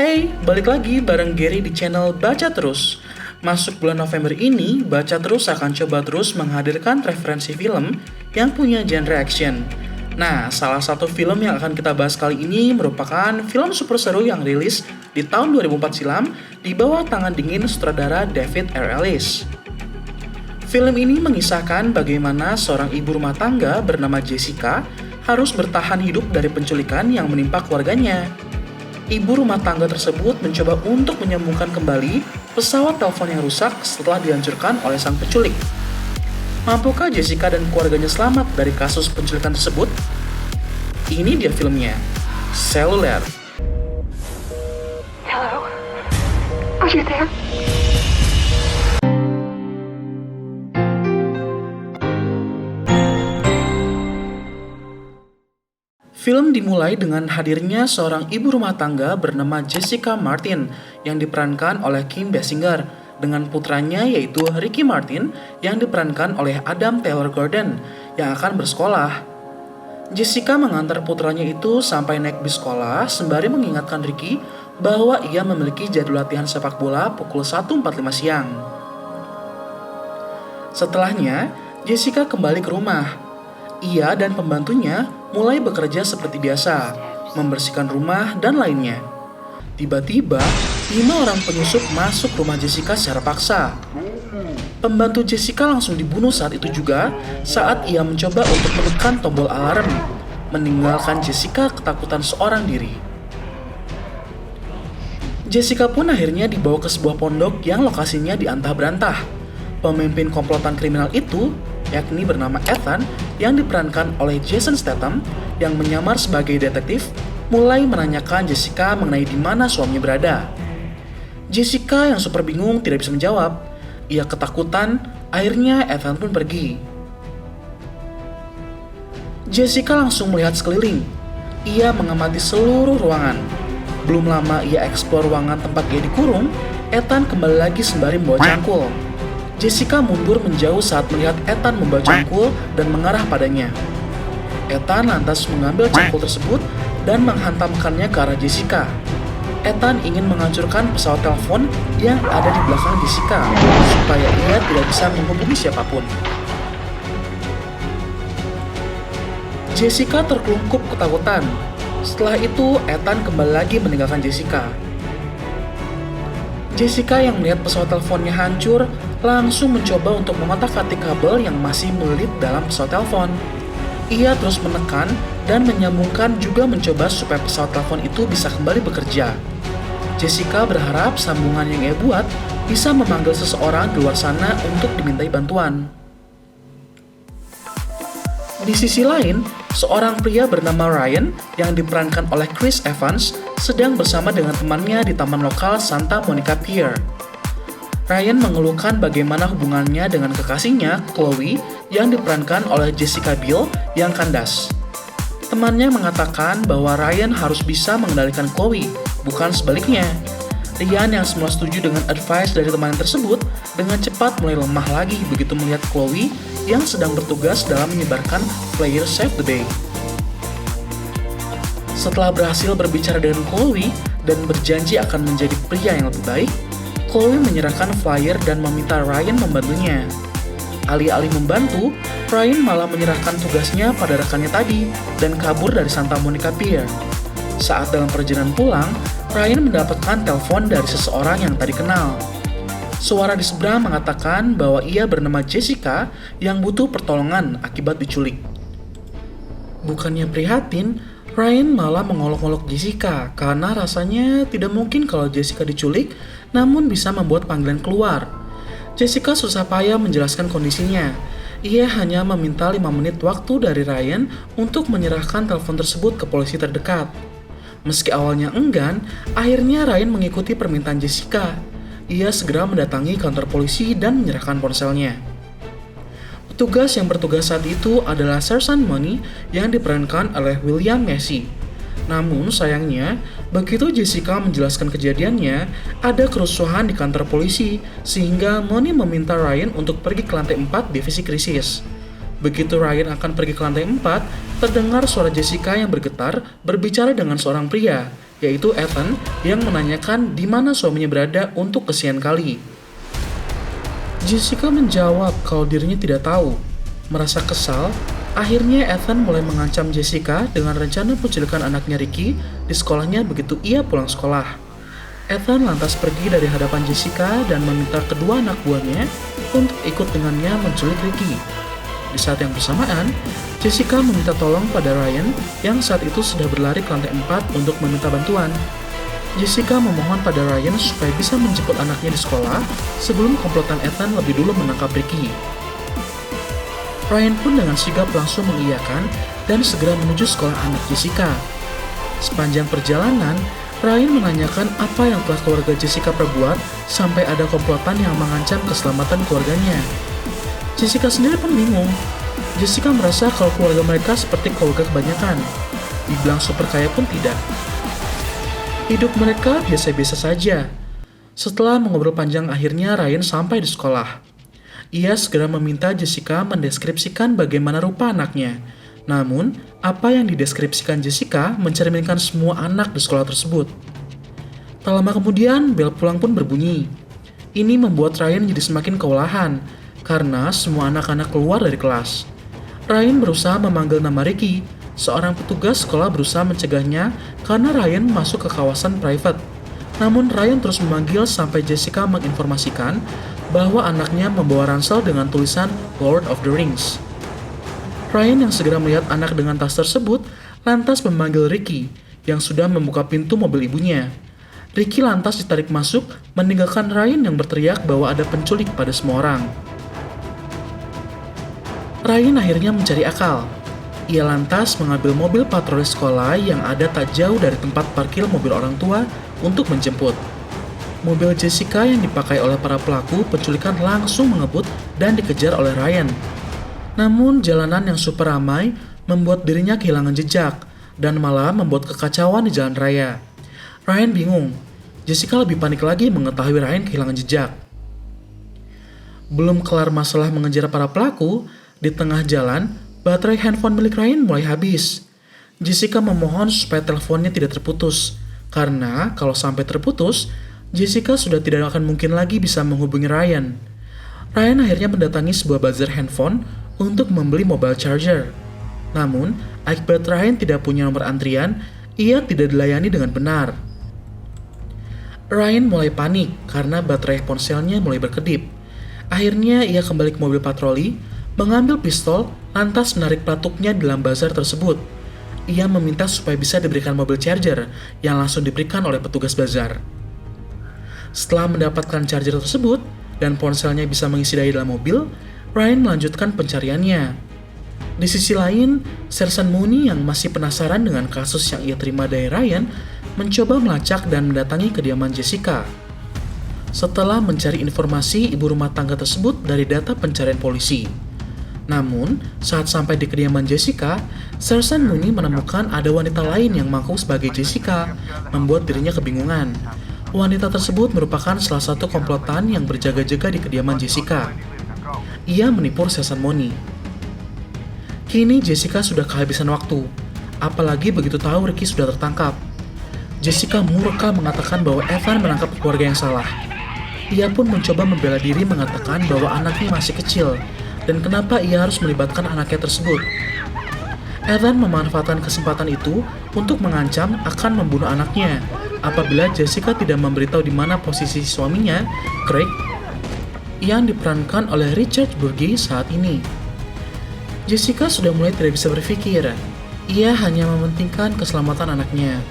Hey, balik lagi bareng Gary di channel Baca Terus. Masuk bulan November ini, Baca Terus akan coba terus menghadirkan referensi film yang punya genre action. Nah, salah satu film yang akan kita bahas kali ini merupakan film super seru yang rilis di tahun 2004 silam di bawah tangan dingin sutradara David R. Ellis. Film ini mengisahkan bagaimana seorang ibu rumah tangga bernama Jessica harus bertahan hidup dari penculikan yang menimpa keluarganya. Ibu rumah tangga tersebut mencoba untuk menyambungkan kembali pesawat telepon yang rusak setelah dihancurkan oleh sang penculik. Mampukah Jessica dan keluarganya selamat dari kasus penculikan tersebut? Ini dia filmnya, Cellular. Hello? Are you there? Film dimulai dengan hadirnya seorang ibu rumah tangga bernama Jessica Martin yang diperankan oleh Kim Basinger dengan putranya yaitu Ricky Martin yang diperankan oleh Adam Taylor Gordon yang akan bersekolah. Jessica mengantar putranya itu sampai naik bis sekolah sembari mengingatkan Ricky bahwa ia memiliki jadwal latihan sepak bola pukul 1.45 siang. Setelahnya, Jessica kembali ke rumah. Ia dan pembantunya mulai bekerja seperti biasa, membersihkan rumah dan lainnya. Tiba-tiba, 5 orang penyusup masuk rumah Jessica secara paksa. Pembantu Jessica langsung dibunuh saat itu juga saat ia mencoba untuk menekan tombol alarm, meninggalkan Jessica ketakutan seorang diri. Jessica pun akhirnya dibawa ke sebuah pondok yang lokasinya diantah-berantah. Pemimpin komplotan kriminal itu, yakni bernama Ethan, yang diperankan oleh Jason Statham, yang menyamar sebagai detektif, mulai menanyakan Jessica mengenai di mana suaminya berada. Jessica yang super bingung tidak bisa menjawab. Ia ketakutan, akhirnya Ethan pun pergi. Jessica langsung melihat sekeliling. Ia mengamati seluruh ruangan. Belum lama ia eksplor ruangan tempat ia dikurung, Ethan kembali lagi sembari membawa cangkul. Jessica mundur menjauh saat melihat Ethan membawa cangkul dan mengarah padanya. Ethan lantas mengambil cangkul tersebut dan menghantamkannya ke arah Jessica. Ethan ingin menghancurkan pesawat telepon yang ada di belakang Jessica supaya ia tidak bisa menghubungi siapapun. Jessica terkelungkup ketakutan. Setelah itu, Ethan kembali lagi meninggalkan Jessica. Jessica yang melihat pesawat teleponnya hancur langsung mencoba untuk mematah-katik kabel yang masih melilit dalam pesawat telepon. Ia terus menekan dan menyambungkan juga mencoba supaya pesawat telepon itu bisa kembali bekerja. Jessica berharap sambungan yang ia buat bisa memanggil seseorang di luar sana untuk dimintai bantuan. Di sisi lain, seorang pria bernama Ryan yang diperankan oleh Chris Evans sedang bersama dengan temannya di taman lokal Santa Monica Pier. Ryan mengeluhkan bagaimana hubungannya dengan kekasihnya, Chloe, yang diperankan oleh Jessica Biel yang kandas. Temannya mengatakan bahwa Ryan harus bisa mengendalikan Chloe, bukan sebaliknya. Ryan yang semula setuju dengan advice dari temannya tersebut, dengan cepat mulai lemah lagi begitu melihat Chloe yang sedang bertugas dalam menyebarkan flyer Save the Day. Setelah berhasil berbicara dengan Chloe dan berjanji akan menjadi pria yang lebih baik, Chloe menyerahkan flyer dan meminta Ryan membantunya. Alih-alih membantu, Ryan malah menyerahkan tugasnya pada rekannya tadi dan kabur dari Santa Monica Pier. Saat dalam perjalanan pulang, Ryan mendapatkan telepon dari seseorang yang tadi kenal. Suara di seberang mengatakan bahwa ia bernama Jessica yang butuh pertolongan akibat diculik. Bukannya prihatin, Ryan malah mengolok-olok Jessica karena rasanya tidak mungkin kalau Jessica diculik namun bisa membuat panggilan keluar. Jessica susah payah menjelaskan kondisinya. Ia hanya meminta 5 menit waktu dari Ryan untuk menyerahkan telepon tersebut ke polisi terdekat. Meski awalnya enggan, akhirnya Ryan mengikuti permintaan Jessica. Ia segera mendatangi kantor polisi dan menyerahkan ponselnya. Petugas yang bertugas saat itu adalah Sergeant Money yang diperankan oleh William Macy. Namun sayangnya, begitu Jessica menjelaskan kejadiannya, ada kerusuhan di kantor polisi sehingga Money meminta Ryan untuk pergi ke lantai 4 divisi krisis. Begitu Ryan akan pergi ke lantai 4, terdengar suara Jessica yang bergetar berbicara dengan seorang pria yaitu Ethan yang menanyakan di mana suaminya berada untuk kesekian kali. Jessica menjawab kalau dirinya tidak tahu. Merasa kesal, akhirnya Ethan mulai mengancam Jessica dengan rencana penculikan anaknya Ricky di sekolahnya begitu ia pulang sekolah. Ethan lantas pergi dari hadapan Jessica dan meminta kedua anak buahnya untuk ikut dengannya menculik Ricky. Di saat yang bersamaan, Jessica meminta tolong pada Ryan yang saat itu sudah berlari ke lantai 4 untuk meminta bantuan. Jessica memohon pada Ryan supaya bisa menjemput anaknya di sekolah sebelum komplotan Ethan lebih dulu menangkap Ricky. Ryan pun dengan sigap langsung mengiyakan dan segera menuju sekolah anak Jessica. Sepanjang perjalanan, Ryan menanyakan apa yang telah keluarga Jessica perbuat sampai ada komplotan yang mengancam keselamatan keluarganya. Jessica sendiri pun bingung. Jessica merasa kalau keluarga mereka seperti keluarga kebanyakan. Dibilang super kaya pun tidak. Hidup mereka biasa-biasa saja. Setelah mengobrol panjang akhirnya Ryan sampai di sekolah. Ia segera meminta Jessica mendeskripsikan bagaimana rupa anaknya. Namun, apa yang dideskripsikan Jessica mencerminkan semua anak di sekolah tersebut. Tak lama kemudian, bel pulang pun berbunyi. Ini membuat Ryan jadi semakin kewalahan, karena semua anak-anak keluar dari kelas. Ryan berusaha memanggil nama Ricky. Seorang petugas sekolah berusaha mencegahnya karena Ryan masuk ke kawasan private. Namun Ryan terus memanggil sampai Jessica menginformasikan bahwa anaknya membawa ransel dengan tulisan Lord of the Rings. Ryan yang segera melihat anak dengan tas tersebut lantas memanggil Ricky yang sudah membuka pintu mobil ibunya. Ricky lantas ditarik masuk meninggalkan Ryan yang berteriak bahwa ada penculik pada semua orang. Ryan akhirnya mencari akal. Ia lantas mengambil mobil patroli sekolah yang ada tak jauh dari tempat parkir mobil orang tua untuk menjemput. Mobil Jessica yang dipakai oleh para pelaku penculikan langsung mengebut dan dikejar oleh Ryan. Namun jalanan yang super ramai membuat dirinya kehilangan jejak dan malah membuat kekacauan di jalan raya. Ryan bingung. Jessica lebih panik lagi mengetahui Ryan kehilangan jejak. Belum kelar masalah mengejar para pelaku, di tengah jalan, baterai handphone milik Ryan mulai habis. Jessica memohon supaya teleponnya tidak terputus, karena kalau sampai terputus, Jessica sudah tidak akan mungkin lagi bisa menghubungi Ryan. Ryan akhirnya mendatangi sebuah bazar handphone untuk membeli mobile charger. Namun, akibat Ryan tidak punya nomor antrian, ia tidak dilayani dengan benar. Ryan mulai panik karena baterai ponselnya mulai berkedip. Akhirnya ia kembali ke mobil patroli, mengambil pistol, lantas menarik pelatuknya dalam bazar tersebut. Ia meminta supaya bisa diberikan mobil charger yang langsung diberikan oleh petugas bazar. Setelah mendapatkan charger tersebut dan ponselnya bisa mengisi daya dalam mobil, Ryan melanjutkan pencariannya. Di sisi lain, Sersan Mooney yang masih penasaran dengan kasus yang ia terima dari Ryan mencoba melacak dan mendatangi kediaman Jessica. Setelah mencari informasi ibu rumah tangga tersebut dari data pencarian polisi. Namun, saat sampai di kediaman Jessica, Sersan Mooney menemukan ada wanita lain yang mengaku sebagai Jessica, membuat dirinya kebingungan. Wanita tersebut merupakan salah satu komplotan yang berjaga-jaga di kediaman Jessica. Ia menipu Sersan Mooney. Kini Jessica sudah kehabisan waktu, apalagi begitu tahu Ricky sudah tertangkap. Jessica murka mengatakan bahwa Evan menangkap keluarga yang salah. Ia pun mencoba membela diri mengatakan bahwa anaknya masih kecil, dan kenapa ia harus melibatkan anaknya tersebut. Evan memanfaatkan kesempatan itu untuk mengancam akan membunuh anaknya apabila Jessica tidak memberitahu di mana posisi suaminya, Craig, yang diperankan oleh Richard Burgi saat ini. Jessica sudah mulai tidak bisa berpikir. Ia hanya mementingkan keselamatan anaknya.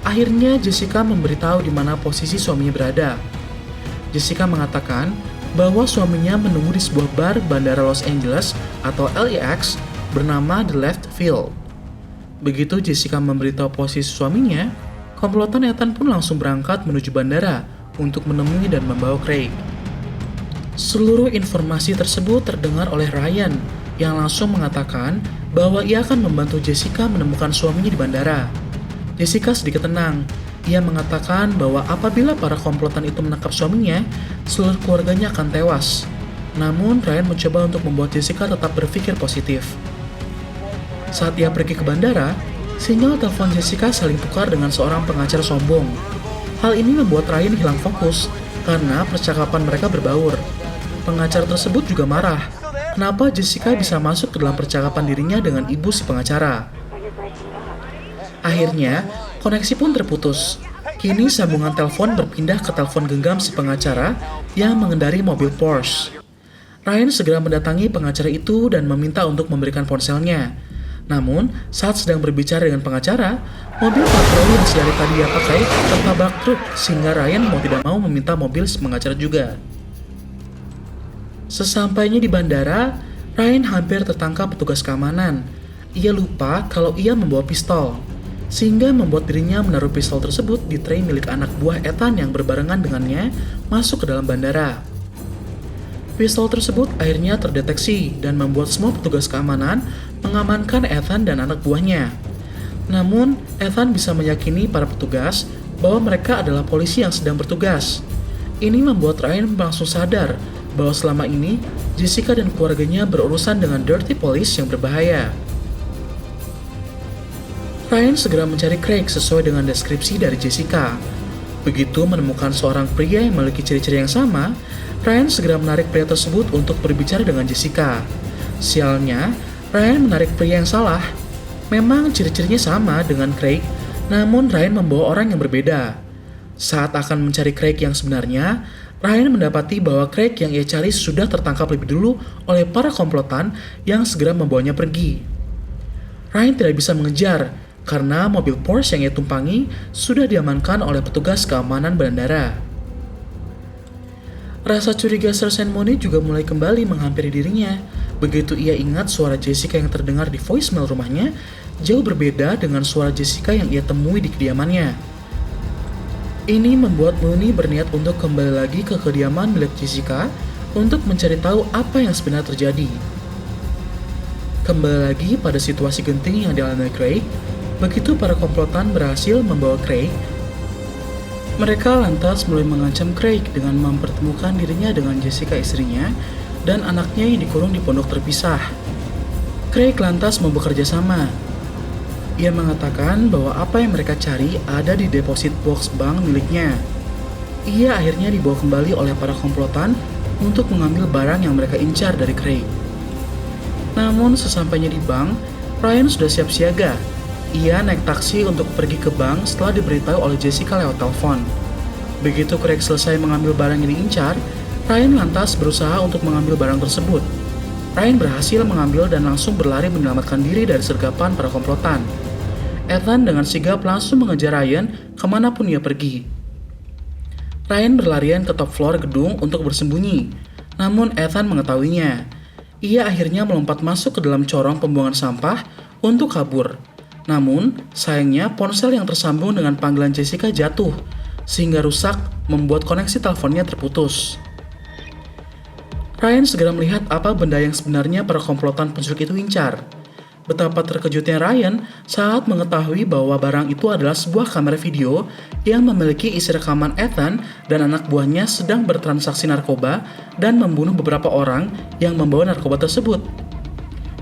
Akhirnya Jessica memberitahu di mana posisi suaminya berada. Jessica mengatakan bahwa suaminya menunggu di sebuah bar Bandara Los Angeles atau LAX bernama The Left Field. Begitu Jessica memberitahu posisi suaminya, komplotan Ethan pun langsung berangkat menuju bandara untuk menemui dan membawa Craig. Seluruh informasi tersebut terdengar oleh Ryan yang langsung mengatakan bahwa ia akan membantu Jessica menemukan suaminya di bandara. Jessica sedikit tenang. Ia mengatakan bahwa apabila para komplotan itu menangkap suaminya, seluruh keluarganya akan tewas. Namun, Ryan mencoba untuk membuat Jessica tetap berpikir positif. Saat ia pergi ke bandara, Sinyal telepon Jessica saling tukar dengan seorang pengacara sombong. Hal ini membuat Ryan hilang fokus karena percakapan mereka berbaur. Pengacara tersebut juga marah. Kenapa Jessica bisa masuk ke dalam percakapan dirinya dengan ibu si pengacara? Akhirnya, koneksi pun terputus. Kini sambungan telepon berpindah ke telepon genggam si pengacara yang mengendari mobil Porsche. Ryan segera mendatangi pengacara itu dan meminta untuk memberikan ponselnya. Namun, saat sedang berbicara dengan pengacara, mobil patroli yang sedari tadi dia pakai tertabrak truk sehingga Ryan mau tidak mau meminta mobil si pengacara juga. Sesampainya di bandara, Ryan hampir tertangkap petugas keamanan. Ia lupa kalau ia membawa pistol, sehingga membuat dirinya menaruh pistol tersebut di tray milik anak buah Ethan yang berbarengan dengannya masuk ke dalam bandara. Pistol tersebut akhirnya terdeteksi dan membuat semua petugas keamanan mengamankan Ethan dan anak buahnya. Namun, Ethan bisa meyakini para petugas bahwa mereka adalah polisi yang sedang bertugas. Ini membuat Ryan langsung sadar bahwa selama ini Jessica dan keluarganya berurusan dengan dirty police yang berbahaya. Ryan segera mencari Craig sesuai dengan deskripsi dari Jessica. Begitu menemukan seorang pria yang memiliki ciri-ciri yang sama, Ryan segera menarik pria tersebut untuk berbicara dengan Jessica. Sialnya, Ryan menarik pria yang salah. Memang ciri-cirinya sama dengan Craig, namun Ryan membawa orang yang berbeda. Saat akan mencari Craig yang sebenarnya, Ryan mendapati bahwa Craig yang ia cari sudah tertangkap lebih dulu oleh para komplotan yang segera membawanya pergi. Ryan tidak bisa mengejar karena mobil Porsche yang ia tumpangi sudah diamankan oleh petugas keamanan bandara. Rasa curiga Sergeant Mooney juga mulai kembali menghampiri dirinya. Begitu ia ingat suara Jessica yang terdengar di voicemail rumahnya jauh berbeda dengan suara Jessica yang ia temui di kediamannya. Ini membuat Mooney berniat untuk kembali lagi ke kediaman milik Jessica untuk mencari tahu apa yang sebenarnya terjadi. Kembali lagi pada situasi genting yang dialami Craig, begitu para komplotan berhasil membawa Craig, mereka lantas mulai mengancam Craig dengan mempertemukan dirinya dengan Jessica istrinya dan anaknya yang dikurung di pondok terpisah. Craig lantas mau bekerja sama. Ia mengatakan bahwa apa yang mereka cari ada di deposit box bank miliknya. Ia akhirnya dibawa kembali oleh para komplotan untuk mengambil barang yang mereka incar dari Craig. Namun sesampainya di bank, Ryan sudah siap siaga. Ia naik taksi untuk pergi ke bank setelah diberitahu oleh Jessica lewat telepon. Begitu Craig selesai mengambil barang yang diincar, Ryan lantas berusaha untuk mengambil barang tersebut. Ryan berhasil mengambil dan langsung berlari menyelamatkan diri dari sergapan para komplotan. Ethan dengan sigap langsung mengejar Ryan kemanapun ia pergi. Ryan berlarian ke top floor gedung untuk bersembunyi, namun Ethan mengetahuinya. Ia akhirnya melompat masuk ke dalam corong pembuangan sampah untuk kabur. Namun, sayangnya ponsel yang tersambung dengan panggilan Jessica jatuh, sehingga rusak membuat koneksi teleponnya terputus. Ryan segera melihat apa benda yang sebenarnya para komplotan penculik itu incar. Betapa terkejutnya Ryan saat mengetahui bahwa barang itu adalah sebuah kamera video yang memiliki isi rekaman Ethan dan anak buahnya sedang bertransaksi narkoba dan membunuh beberapa orang yang membawa narkoba tersebut.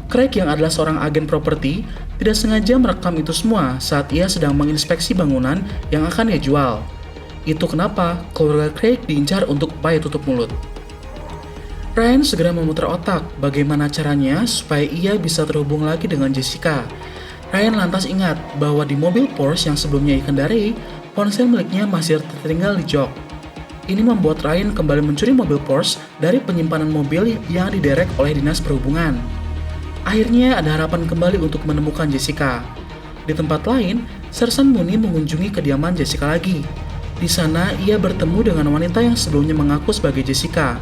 Craig yang adalah seorang agen properti tidak sengaja merekam itu semua saat ia sedang menginspeksi bangunan yang akan ia jual. Itu kenapa keluarga Craig diincar untuk upaya tutup mulut. Ryan segera memutar otak bagaimana caranya supaya ia bisa terhubung lagi dengan Jessica. Ryan lantas ingat bahwa di mobil Porsche yang sebelumnya ia kendarai, ponsel miliknya masih tertinggal di jok. Ini membuat Ryan kembali mencuri mobil Porsche dari penyimpanan mobil yang diderek oleh Dinas Perhubungan. Akhirnya ada harapan kembali untuk menemukan Jessica. Di tempat lain, Sergeant Mooney mengunjungi kediaman Jessica lagi. Di sana ia bertemu dengan wanita yang sebelumnya mengaku sebagai Jessica.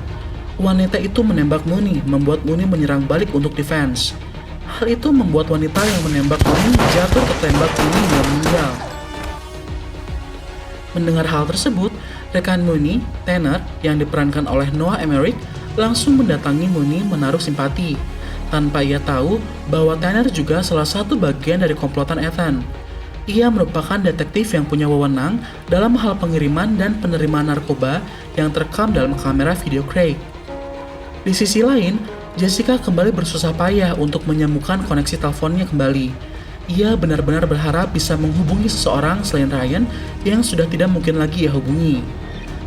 Wanita itu menembak Mooney, membuat Mooney menyerang balik untuk defense. Hal itu membuat wanita yang menembak Mooney jatuh tertembak Mooney hingga meninggal. Mendengar hal tersebut, rekan Mooney, Tanner, yang diperankan oleh Noah Emmerich, langsung mendatangi Mooney menaruh simpati, tanpa ia tahu bahwa Tanner juga salah satu bagian dari komplotan Ethan. Ia merupakan detektif yang punya wewenang dalam hal pengiriman dan penerimaan narkoba yang terekam dalam kamera video Craig. Di sisi lain, Jessica kembali bersusah payah untuk menyambungkan koneksi teleponnya kembali. Ia benar-benar berharap bisa menghubungi seseorang selain Ryan yang sudah tidak mungkin lagi ia hubungi.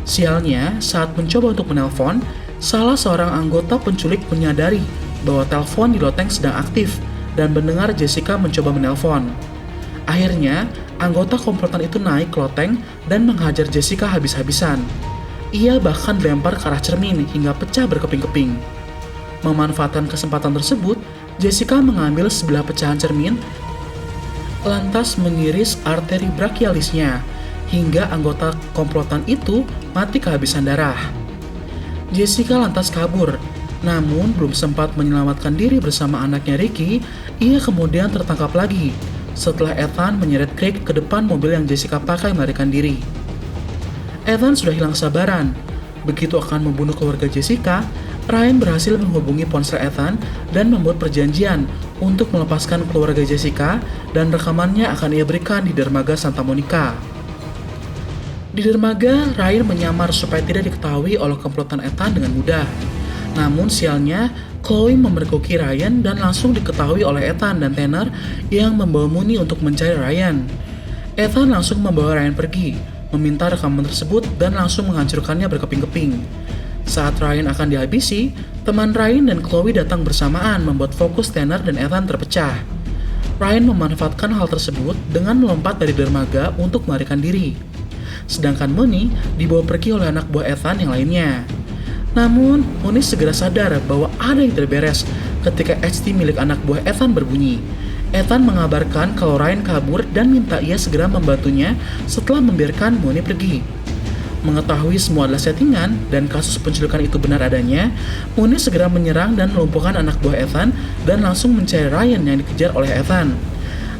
Sialnya, saat mencoba untuk menelpon, salah seorang anggota penculik menyadari bahwa telepon di loteng sedang aktif dan mendengar Jessica mencoba menelpon. Akhirnya, anggota komplotan itu naik ke loteng dan menghajar Jessica habis-habisan. Ia bahkan dilempar ke arah cermin hingga pecah berkeping-keping. Memanfaatkan kesempatan tersebut, Jessica mengambil sebelah pecahan cermin, lantas mengiris arteri brachialisnya, hingga anggota komplotan itu mati kehabisan darah. Jessica lantas kabur, namun belum sempat menyelamatkan diri bersama anaknya Ricky, ia kemudian tertangkap lagi setelah Ethan menyeret Craig ke depan mobil yang Jessica pakai melarikan diri. Ethan sudah hilang sabaran. Begitu akan membunuh keluarga Jessica, Ryan berhasil menghubungi ponsel Ethan dan membuat perjanjian untuk melepaskan keluarga Jessica, dan rekamannya akan ia berikan di dermaga Santa Monica. Di dermaga, Ryan menyamar supaya tidak diketahui oleh komplotan Ethan dengan mudah. Namun sialnya, Chloe memergoki Ryan dan langsung diketahui oleh Ethan dan Tanner yang membawa Mooney untuk mencari Ryan. Ethan langsung membawa Ryan pergi, meminta rekaman tersebut dan langsung menghancurkannya berkeping-keping. Saat Ryan akan dihabisi, teman Ryan dan Chloe datang bersamaan membuat fokus Tanner dan Ethan terpecah. Ryan memanfaatkan hal tersebut dengan melompat dari dermaga untuk melarikan diri. Sedangkan Mooney dibawa pergi oleh anak buah Ethan yang lainnya. Namun, Mooney segera sadar bahwa ada yang tidak beres ketika HT milik anak buah Ethan berbunyi. Ethan mengabarkan kalau Ryan kabur dan minta ia segera membantunya setelah membiarkan Mooney pergi. Mengetahui semua adalah settingan dan kasus penculikan itu benar adanya, Mooney segera menyerang dan melumpuhkan anak buah Ethan dan langsung mencari Ryan yang dikejar oleh Ethan.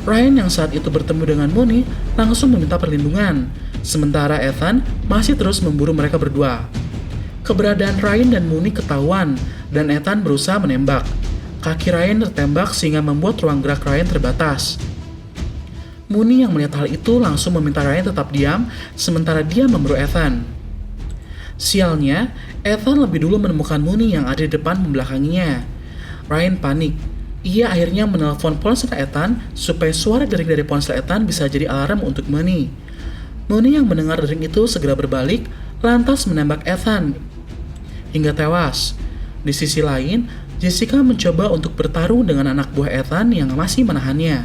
Ryan yang saat itu bertemu dengan Mooney langsung meminta perlindungan, sementara Ethan masih terus memburu mereka berdua. Keberadaan Ryan dan Mooney ketahuan, dan Ethan berusaha menembak. Kaki Ryan tertembak sehingga membuat ruang gerak Ryan terbatas. Mooney yang melihat hal itu langsung meminta Ryan tetap diam, sementara dia memburu Ethan. Sialnya, Ethan lebih dulu menemukan Mooney yang ada di depan membelakanginya. Ryan panik. Ia akhirnya menelpon ponsel Ethan supaya suara dering dari ponsel Ethan bisa jadi alarm untuk Mooney. Mooney yang mendengar dering itu segera berbalik, lantas menembak Ethan hingga tewas. Di sisi lain, Jessica mencoba untuk bertarung dengan anak buah Ethan yang masih menahannya.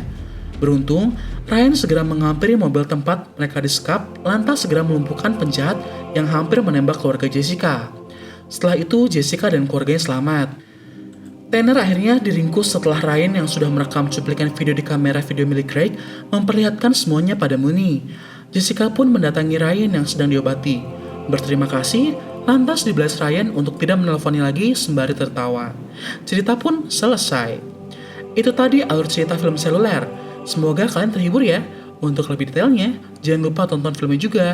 Beruntung, Ryan segera menghampiri mobil tempat mereka disekap, lantas segera melumpuhkan penjahat yang hampir menembak keluarga Jessica. Setelah itu, Jessica dan keluarganya selamat. Tanner akhirnya diringkus setelah Ryan yang sudah merekam cuplikan video di kamera video milik Craig memperlihatkan semuanya pada Mooney. Jessica pun mendatangi Ryan yang sedang diobati. Berterima kasih, lantas dibalas Ryan untuk tidak menelponi lagi sembari tertawa. Cerita pun selesai. Itu tadi alur cerita film seluler. Semoga kalian terhibur ya. Untuk lebih detailnya, jangan lupa tonton filmnya juga.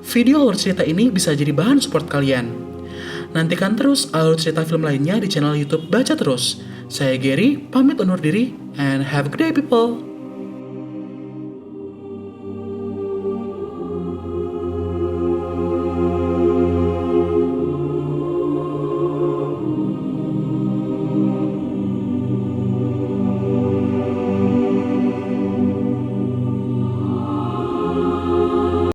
Video alur cerita ini bisa jadi bahan support kalian. Nantikan terus alur cerita film lainnya di channel YouTube Baca Terus. Saya Gary, pamit undur diri, and have a good day people.